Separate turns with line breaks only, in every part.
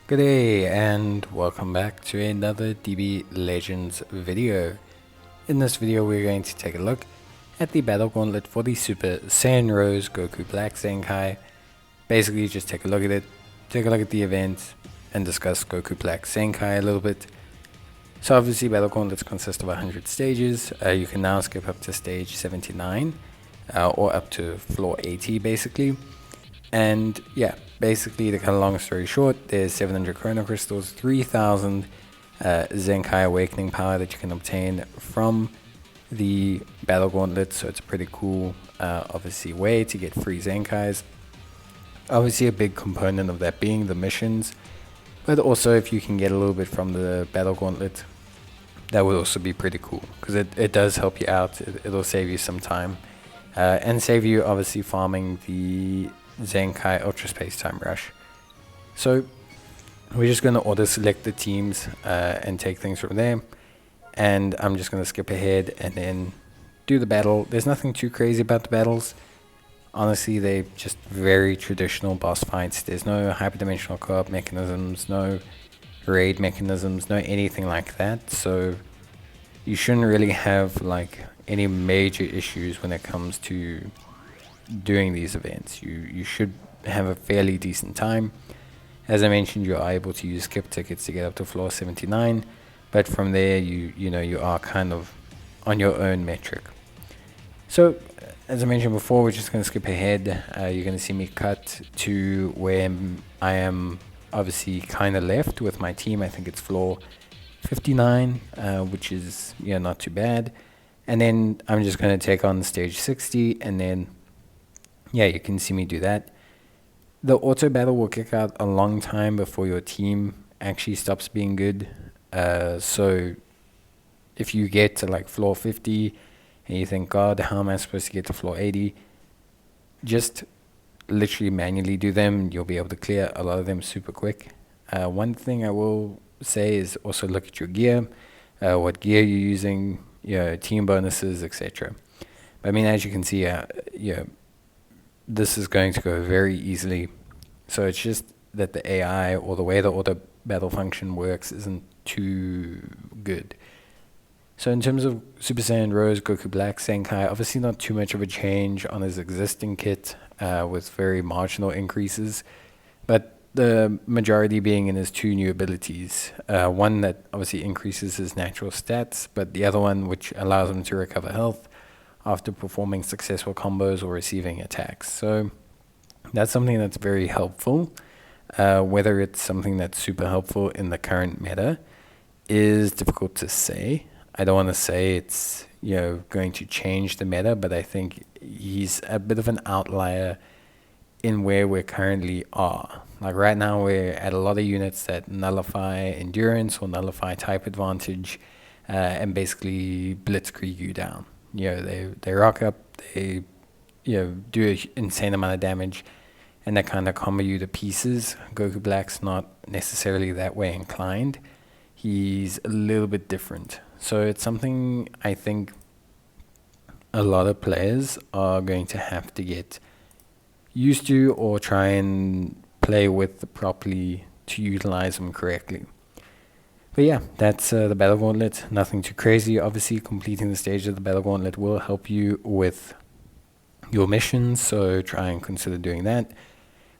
Good day and welcome back to another DB Legends video. In this video we're going to take a look at the battle gauntlet for the Super Saiyan Rose Goku Black Zenkai. Basically just take a look at it, take a look at the event and discuss Goku Black Zenkai a little bit. So obviously battle gauntlets consist of 100 stages. You can now skip up to stage 79 or up to floor 80 basically. And yeah, basically to cut a long story short, there's 700 Chrono Crystals, 3000 Zenkai Awakening power that you can obtain from the Battle Gauntlet, so it's a pretty cool, obviously, way to get free Zenkais. Obviously a big component of that being the missions, but also if you can get a little bit from the Battle Gauntlet, that would also be pretty cool, because it does help you out, it'll save you some time, and save you obviously farming the Zenkai Ultra Space Time Rush. So we're just going to auto select the teams and take things from there, and I'm just going to skip ahead and then do the battle. There's nothing too crazy about the battles, honestly. They're just very traditional boss fights. There's no hyperdimensional co-op mechanisms, no raid mechanisms, no anything like that, so you shouldn't really have like any major issues when it comes to doing these events. You should have a fairly decent time. As I mentioned, you are able to use skip tickets to get up to floor 79, but from there you are kind of on your own metric. So as I mentioned before, we're just going to skip ahead. You're going to see me cut to where I am obviously kind of left with my team. I think it's floor 59, which is not too bad. And then I'm just going to take on stage 60, and then you can see me do that. The auto battle will kick out a long time before your team actually stops being good. So if you get to like floor 50 and you think, God, how am I supposed to get to floor 80? Just literally manually do them. You'll be able to clear a lot of them super quick. One thing I will say is also look at your gear, what gear you're using, team bonuses, etc. I mean, as you can see, this is going to go very easily. So it's just that the AI or the way the auto battle function works isn't too good. So in terms of Super Saiyan Rose Goku Black Zenkai, obviously not too much of a change on his existing kit, with very marginal increases, but the majority being in his two new abilities. One that obviously increases his natural stats, but the other one which allows him to recover health after performing successful combos or receiving attacks. So that's something that's very helpful. Whether it's something that's super helpful in the current meta is difficult to say. I don't want to say it's going to change the meta, but I think he's a bit of an outlier in where we currently are. Like right now we're at a lot of units that nullify endurance or nullify type advantage, and basically blitzkrieg you down. They rock up, they do an insane amount of damage, and they kind of combo you to pieces. Goku Black's not necessarily that way inclined. He's a little bit different. So it's something I think a lot of players are going to have to get used to or try and play with properly to utilize them correctly. But yeah, that's the Battle Gauntlet. Nothing too crazy. Obviously, completing the stage of the Battle Gauntlet will help you with your missions, so try and consider doing that.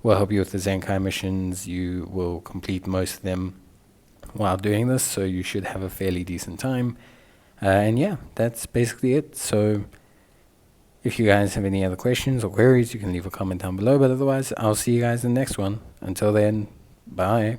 Will help you with the Zenkai missions. You will complete most of them while doing this, so you should have a fairly decent time. And yeah, that's basically it. So if you guys have any other questions or queries, you can leave a comment down below. But otherwise, I'll see you guys in the next one. Until then, bye.